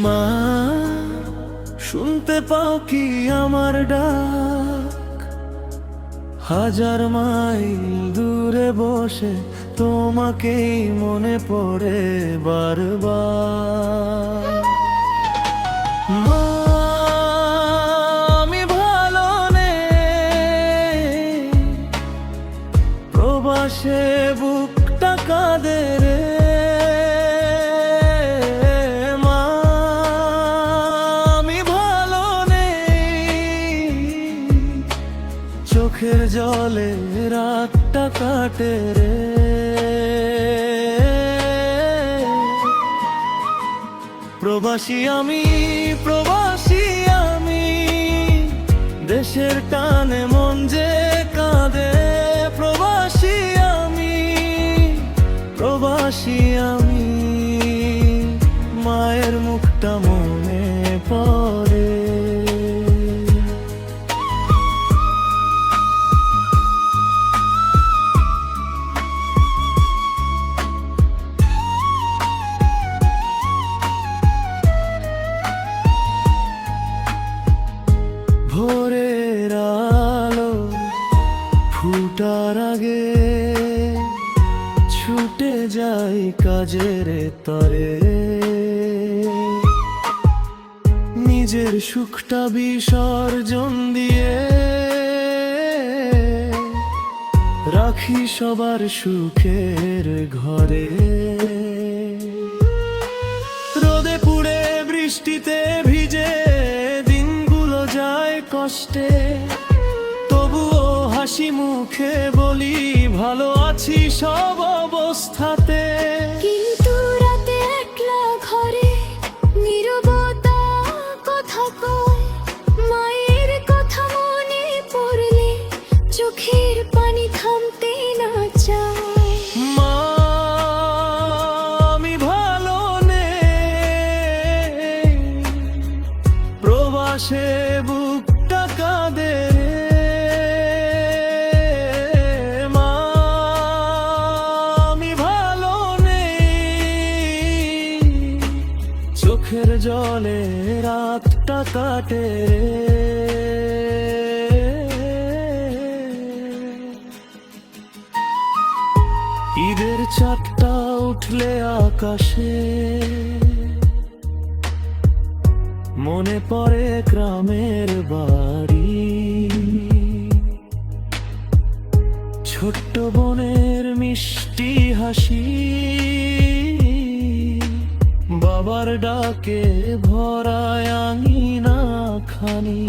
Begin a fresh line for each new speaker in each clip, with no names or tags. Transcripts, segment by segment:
মা, শুনতে পাও কি আমার ডাক? হাজার মাইল দূরে বসে তোমাকেই মনে পড়ে বারবার। মা, আমি ভালো নেই, প্রবাসে বুকটা কাঁদে রে। চোখের জলে রাতটা কাটে রে। প্রবাসী আমি, প্রবাসী আমি, দেশের টানে মন যে কাঁদে। প্রবাসী আমি, প্রবাসী আমি, মায়ের মুখটা মনে পড়ে। ভোরের আলো ফুটার আগে ছুটে যাই কাজের তরে। নিজের সুখটা বিসর্জন দিয়ে রাখি সবার সুখের ঘরে। রোদে পুড়ে বৃষ্টিতে ভিজে যায় কষ্টে, তবুও হাসি মুখে বলি ভালো আছি সব অবস্থাতে।
কিন্তু রাতে একলা ঘরে নীরবতা কথা কয়, মায়ের কথা মনে পড়লে চোখের পানি থামতে না চায়।
মা, আমি ভালো নেই, প্রবাসে বুকটা কাঁদে রে। মা, আমি ভালো নেই, চোখের জলে রাতটা কাটে রে। ঈদের চাঁদটা উঠলে আকাশে মনে পড়ে গ্রামের বাড়ি। ছোট্ট বোনের মিষ্টি হাসি, বাবার ডাকে ভরায় আঙিনা খানি।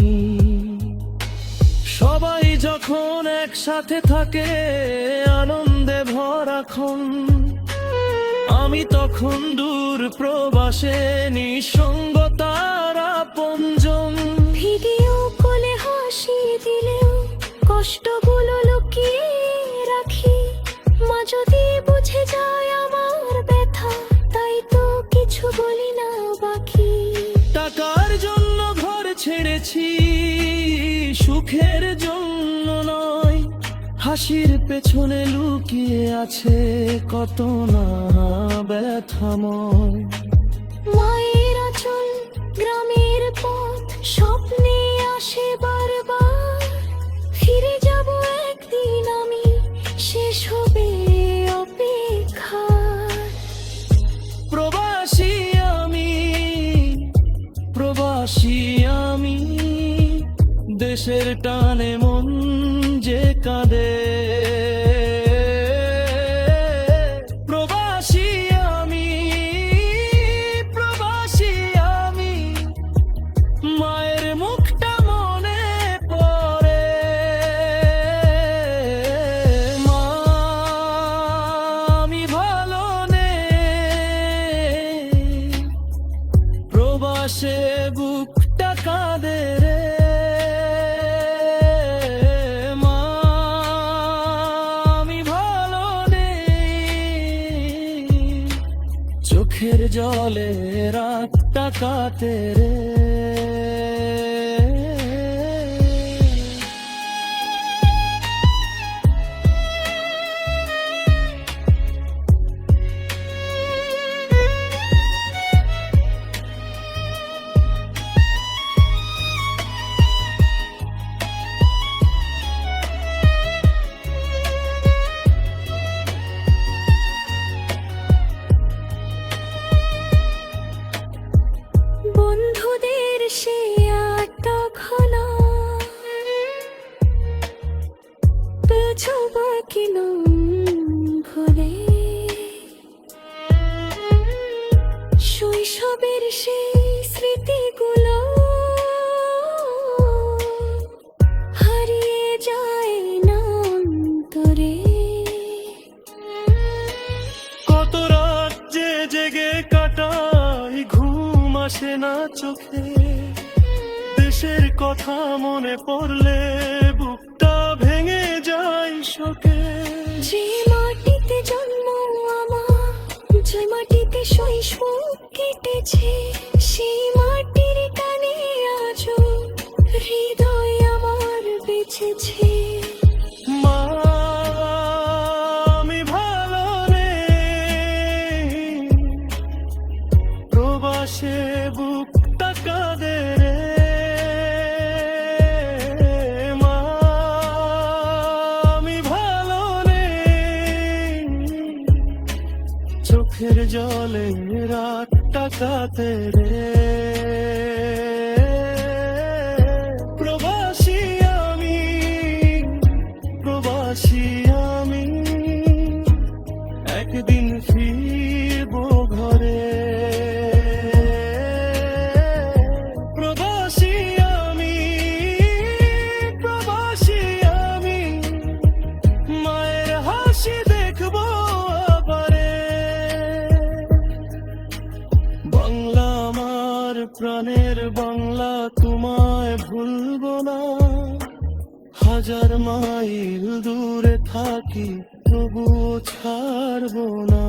সবাই যখন একসাথে থাকে আনন্দে ভরাক্ষণ, আমি তখন দূর প্রবাসে নিঃসঙ্গতার আপনজন।
ভিডিও কলে হাসি দিলেও কষ্টগুলো লুকিয়ে রাখি। মা যদি বুঝে যায় আমার ব্যথা, তাই তো কিছু বলি না বাকি।
টাকার জন্য ঘর ছেড়েছি, সুখের জন্য নয়। হাসির পেছনে লুকিয়ে আছে কত না ব্যথাময়।
মায়ের আঁচল, গ্রামের পথ, স্বপ্নে আসে বারবার। ফিরে যাব একদিন আমি, শেষ হবে অপেক্ষা।
প্রবাসী আমি, প্রবাসী আমি, দেশের টানে মন যে কাঁদে। প্রবাসী আমি, প্রবাসী আমি, মায়ের মুখটা মনে পড়ে। মা, আমি ভালো নেই, প্রবাসে বুকটা কাঁদে রে। জলে রাতটা কাটে রে।
বন্ধুদের সে আড্ডা খানা পেছো বাকি ভুলে, শৈশবের সেই স্মৃতিগুলো হারিয়ে যায় না অন্তরে।
কত রাত যে জেগে কাটাই, ঘুম আসে না চোখে। দেশের কথা মনে পড়লে বুকটা ভেঙে যায় শোকে।
যে মাটিতে জন্ম আমার, যে মাটিতে শৈশব কেটেছে, সেই মাটির টানে আজও হৃদয় আমার বেঁচেছে।
মা আমি ভালো নেই, প্রবাসে বুকটা কাঁদে রে। মা আমি ভালো নেই, চোখের জলে রাতটা কাটে রে। প্রবাসী আমি, প্রবাসী আমি, একদিন ফিরবো ঘরে। প্রবাসী আমি, প্রবাসী আমি, মায়ের হাসি দেখবো আবারে। বাংলা আমার প্রাণের বাংলা, তোমায় ভুলবো না। হাজার মাইল দূরে থাকি তবুও ছাড়বো না।